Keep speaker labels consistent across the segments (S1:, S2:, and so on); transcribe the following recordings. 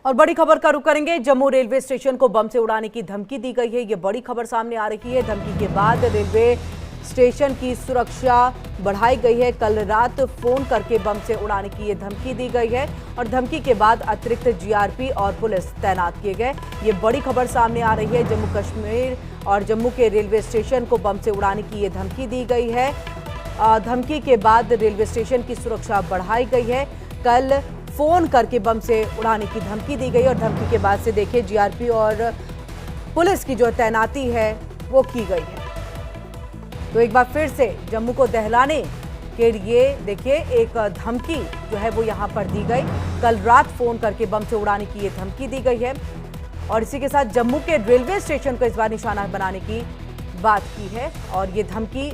S1: और बड़ी खबर का रुख करेंगे। जम्मू रेलवे स्टेशन को बम से उड़ाने की धमकी दी गई है। ये बड़ी खबर सामने आ रही है। धमकी के बाद रेलवे स्टेशन की सुरक्षा बढ़ाई गई है। कल रात फोन करके बम से उड़ाने की ये धमकी दी गई है और धमकी के बाद अतिरिक्त जीआरपी और पुलिस तैनात किए गए। ये बड़ी खबर सामने आ रही है। जम्मू कश्मीर और जम्मू के रेलवे स्टेशन को बम से उड़ाने की ये धमकी दी गई है। धमकी के बाद रेलवे स्टेशन की सुरक्षा बढ़ाई गई है। कल फोन करके बम से उड़ाने की धमकी दी गई और धमकी के बाद से देखिए जीआरपी और पुलिस की जो तैनाती है वो की गई है। तो एक बार फिर से जम्मू को दहलाने के लिए देखिए एक धमकी जो है वो यहाँ पर दी गई। कल रात फोन करके बम से उड़ाने की ये धमकी दी गई है और इसी के साथ जम्मू के रेलवे स्टेशन को इस बार निशाना बनाने की बात की है और ये धमकी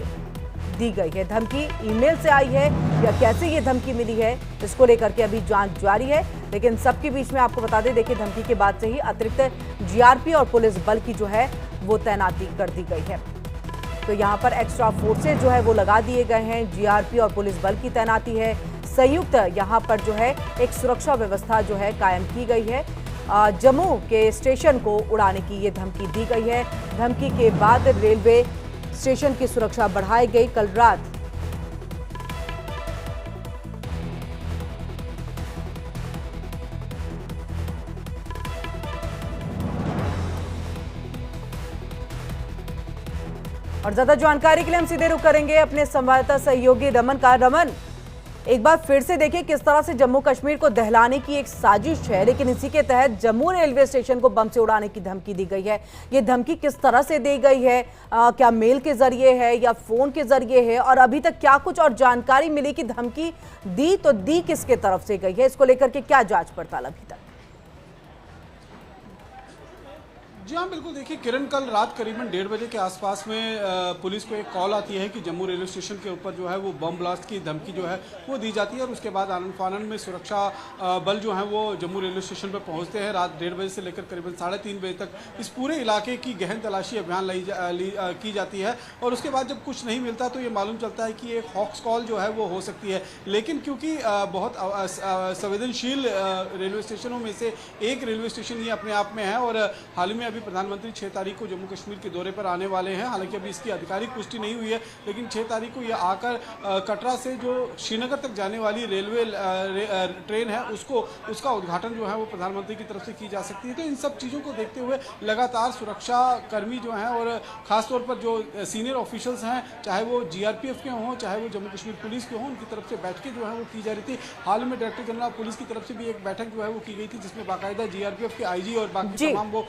S1: दी गई है। धमकी ईमेल से आई है या कैसे ये धमकी मिली है इसको लेकर के अभी जांच जारी है। लेकिन सबके बीच में आपको बता दें, देखिए धमकी के बाद से ही अतिरिक्त जीआरपी और पुलिस बल की जो है वो तैनाती कर दी गई है। तो यहाँ पर एक्स्ट्रा फोर्सेज जो है वो लगा दिए गए हैं। जीआरपी और पुलिस बल की तैनाती है। संयुक्त यहाँ पर जो है एक सुरक्षा व्यवस्था जो है कायम की गई है। जम्मू के स्टेशन को उड़ाने की ये धमकी दी गई है। धमकी के बाद रेलवे स्टेशन की सुरक्षा बढ़ाई गई। कल रात और ज्यादा जानकारी के लिए हम सीधे रुख करेंगे अपने संवाददाता सहयोगी रमन का। रमन, एक बार फिर से देखिए किस तरह से जम्मू कश्मीर को दहलाने की एक साजिश है, लेकिन इसी के तहत जम्मू रेलवे स्टेशन को बम से उड़ाने की धमकी दी गई है। ये धमकी किस तरह से दी गई है? क्या मेल के जरिए है या फोन के जरिए है? और अभी तक क्या कुछ और जानकारी मिली कि धमकी दी तो दी किसके तरफ से गई है? इसको लेकर के क्या जांच पड़ताल अभी तक?
S2: जी हाँ, बिल्कुल। देखिए किरण, कल रात करीबन 1:30 बजे के आसपास में पुलिस को एक कॉल आती है कि जम्मू रेलवे स्टेशन के ऊपर जो है वो बम ब्लास्ट की धमकी जो है वो दी जाती है और उसके बाद आनन फानन में सुरक्षा बल जो है वो जम्मू रेलवे स्टेशन पर पहुंचते हैं। रात 1:30 बजे से लेकर करीबन 3:30 बजे तक इस पूरे इलाके की गहन तलाशी अभियान की जाती है और उसके बाद जब कुछ नहीं मिलता तो ये मालूम चलता है कि एक हॉक्स कॉल जो है वो हो सकती है। लेकिन क्योंकि बहुत संवेदनशील रेलवे स्टेशनों में से एक रेलवे स्टेशन ये अपने आप में है और हाल ही में अभी प्रधानमंत्री 6 तारीख को जम्मू कश्मीर के दौरे पर आने वाले हैं। हालांकि अभी इसकी आधिकारिक पुष्टि नहीं हुई है, लेकिन 6 तारीख को यह आकर कटरा से जो श्रीनगर तक जाने वाली रेलवे ट्रेन है उसका उद्घाटन जो है वो प्रधानमंत्री की तरफ से की जा सकती है। तो इन सब चीज़ों को देखते हुए लगातार सुरक्षा कर्मी जो हैं और ख़ासतौर पर जो सीनियर ऑफिशियल्स हैं, चाहे वो जीआरपीएफ के हों चाहे वो जम्मू कश्मीर पुलिस के हों, उनकी तरफ से बैठकें जो है वो की जा रही थी। हाल में डायरेक्टर जनरल पुलिस की तरफ से भी एक बैठक जो है वो की गई थी जिसमें बाकायदा जीआरपीएफ के आईजी और बाकी तमाम वो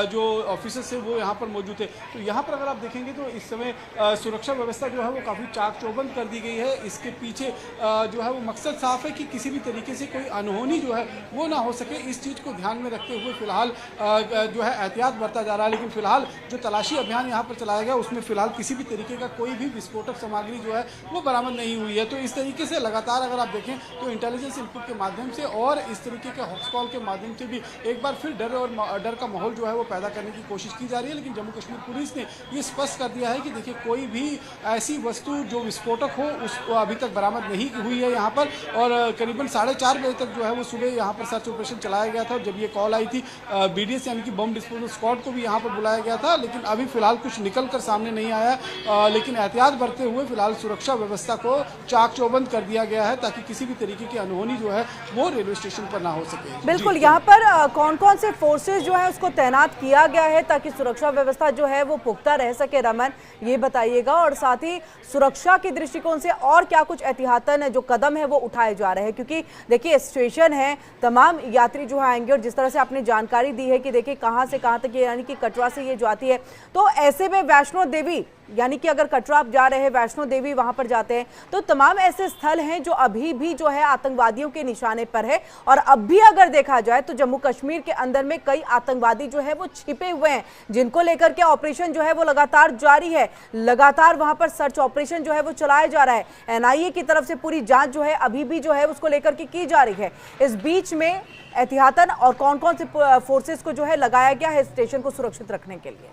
S2: जो ऑफिसर्स हैं वो यहाँ पर मौजूद थे। तो यहाँ पर अगर आप देखेंगे तो इस समय सुरक्षा व्यवस्था जो है वो काफ़ी चाक चौबंद कर दी गई है। इसके पीछे जो है वो मकसद साफ है कि किसी भी तरीके से कोई अनहोनी जो है वो ना हो सके। इस चीज़ को ध्यान में रखते हुए फिलहाल जो है एहतियात बरता जा रहा है। लेकिन फिलहाल जो तलाशी अभियान यहाँ पर चलाया गया उसमें फिलहाल किसी भी तरीके का कोई भी विस्फोटक सामग्री जो है वो बरामद नहीं हुई है। तो इस तरीके से लगातार अगर आप देखें तो इंटेलिजेंस इनपुट के माध्यम से और इस तरीके के हॉक्स कॉल के माध्यम से भी एक बार फिर डर का माहौल जो है वो पैदा करने की कोशिश की जा रही है। लेकिन जम्मू कश्मीर पुलिस ने ये स्पष्ट कर दिया है कि देखिए कोई भी ऐसी वस्तु जो विस्फोटक हो उसको अभी तक बरामद नहीं हुई है यहाँ पर। और करीबन 4:30 बजे तक जो है वो सुबह यहाँ पर सर्च ऑपरेशन चलाया गया था। और जब ये कॉल आई थी बीडीएस यानी कि बम डिस्पोजल स्क्वाड को भी यहाँ पर बुलाया गया था, लेकिन अभी फिलहाल कुछ निकल कर सामने नहीं आया। लेकिन एहतियात बरतते हुए फिलहाल सुरक्षा व्यवस्था को चाक चौबंद कर दिया गया है ताकि किसी भी तरीके की अनहोनी जो है वो रेलवे स्टेशन पर ना हो सके।
S1: बिल्कुल, यहाँ पर कौन कौन से फोर्सेज जो है उसको तैनात किया गया है ताकि सुरक्षा व्यवस्था जो है वो पुख्ता रह सके? रमन, ये बताइएगा। और साथ ही सुरक्षा के दृष्टिकोण से और क्या कुछ एहतियातन जो कदम है वो उठाए जा रहे हैं? क्योंकि देखिए स्टेशन है, तमाम यात्री जो आएंगे और जिस तरह से आपने जानकारी दी है कि देखिए कहां से कहां तक यानी कि कटरा से ये जाती है, तो ऐसे में वैष्णो देवी यानी कि अगर कटरा आप जा रहे हैं, वैष्णो देवी वहां पर जाते हैं, तो तमाम ऐसे स्थल हैं जो अभी भी जो है आतंकवादियों के निशाने पर है। और अब भी अगर देखा जाए तो जम्मू कश्मीर के अंदर में कई आतंकवादी जो है वो छिपे हुए हैं जिनको लेकर के ऑपरेशन जो है वो लगातार जारी है। लगातार वहां पर सर्च ऑपरेशन जो है वो चलाया जा रहा है। एनआईए की तरफ से पूरी जांच जो है अभी भी जो है उसको लेकर के की जा रही है। इस बीच में एहतियातन और कौन कौन से फोर्सेस को जो है लगाया गया है स्टेशन को सुरक्षित रखने के लिए?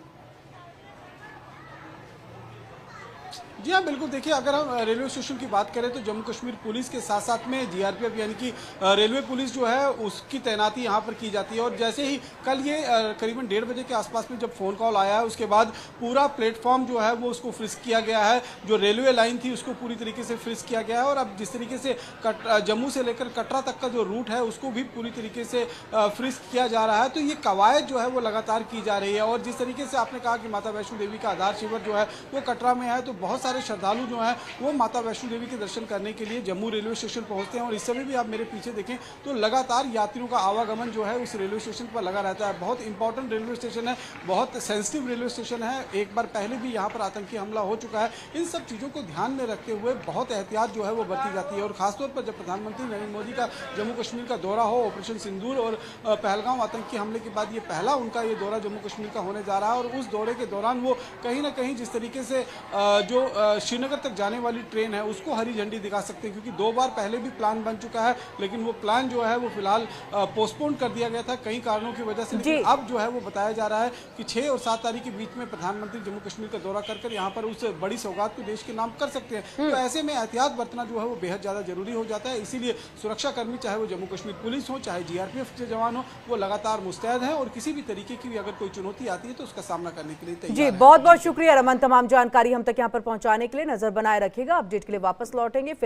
S2: जी हाँ, बिल्कुल। देखिए, अगर हम रेलवे स्टेशन की बात करें तो जम्मू कश्मीर पुलिस के साथ साथ में जीआरपीएफ यानी कि रेलवे पुलिस जो है उसकी तैनाती यहाँ पर की जाती है। और जैसे ही कल ये करीबन 1:30 बजे के आसपास में जब फ़ोन कॉल आया है, उसके बाद पूरा प्लेटफॉर्म जो है वो उसको फ्रिस्क किया गया है। जो रेलवे लाइन थी उसको पूरी तरीके से फ्रिस्क किया गया है। और अब जिस तरीके से जम्मू से लेकर कटरा तक का जो रूट है उसको भी पूरी तरीके से फ्रिस्क किया जा रहा है। तो ये कवायद जो है वो लगातार की जा रही है। और जिस तरीके से आपने कहा कि माता वैष्णो देवी का आधार शिविर जो है वो कटरा में है, तो बहुत सारे श्रद्धालु जो हैं वो माता वैष्णो देवी के दर्शन करने के लिए जम्मू रेलवे स्टेशन पहुंचते हैं। और इस समय भी आप मेरे पीछे देखें तो लगातार यात्रियों का आवागमन जो है उस रेलवे स्टेशन पर लगा रहता है। बहुत इंपॉर्टेंट रेलवे स्टेशन है, बहुत सेंसिटिव रेलवे स्टेशन है। एक बार पहले भी यहाँ पर आतंकी हमला हो चुका है। इन सब चीज़ों को ध्यान में रखते हुए बहुत एहतियात जो है वो बरती जाती है। और खासतौर पर जब प्रधानमंत्री नरेंद्र मोदी का जम्मू कश्मीर का दौरा हो, ऑपरेशन सिंदूर और पहलगाम आतंकी हमले के बाद ये पहला उनका ये दौरा जम्मू कश्मीर का होने जा रहा है। और उस दौरे के दौरान वो कहीं ना कहीं जिस तरीके से जो श्रीनगर तक जाने वाली ट्रेन है उसको हरी झंडी दिखा सकते हैं, क्योंकि 2 बार पहले भी प्लान बन चुका है, लेकिन वो प्लान जो है वो फिलहाल पोस्टपोन कर दिया गया था कई कारणों की वजह से। लेकिन अब जो है वो बताया जा रहा है कि 6 और 7 तारीख के बीच में प्रधानमंत्री जम्मू कश्मीर का दौरा कर यहाँ पर उस बड़ी सौगात को देश के नाम कर सकते हैं। तो ऐसे में एहतियात बरतना जो है वो बेहद ज्यादा जरूरी हो जाता है। इसीलिए सुरक्षा कर्मी, चाहे वो जम्मू कश्मीर पुलिस हो, चाहे जीआरपीएफ के जवान हो, वो लगातार मुस्तैद है और किसी भी तरीके की भी अगर कोई चुनौती आती है तो उसका सामना करने के लिए तैयार है।
S1: जी, बहुत बहुत शुक्रिया रमन, तमाम जानकारी हम तक यहाँ पर पहुंचाने के लिए। नजर बनाए रखिएगा, अपडेट के लिए वापस लौटेंगे।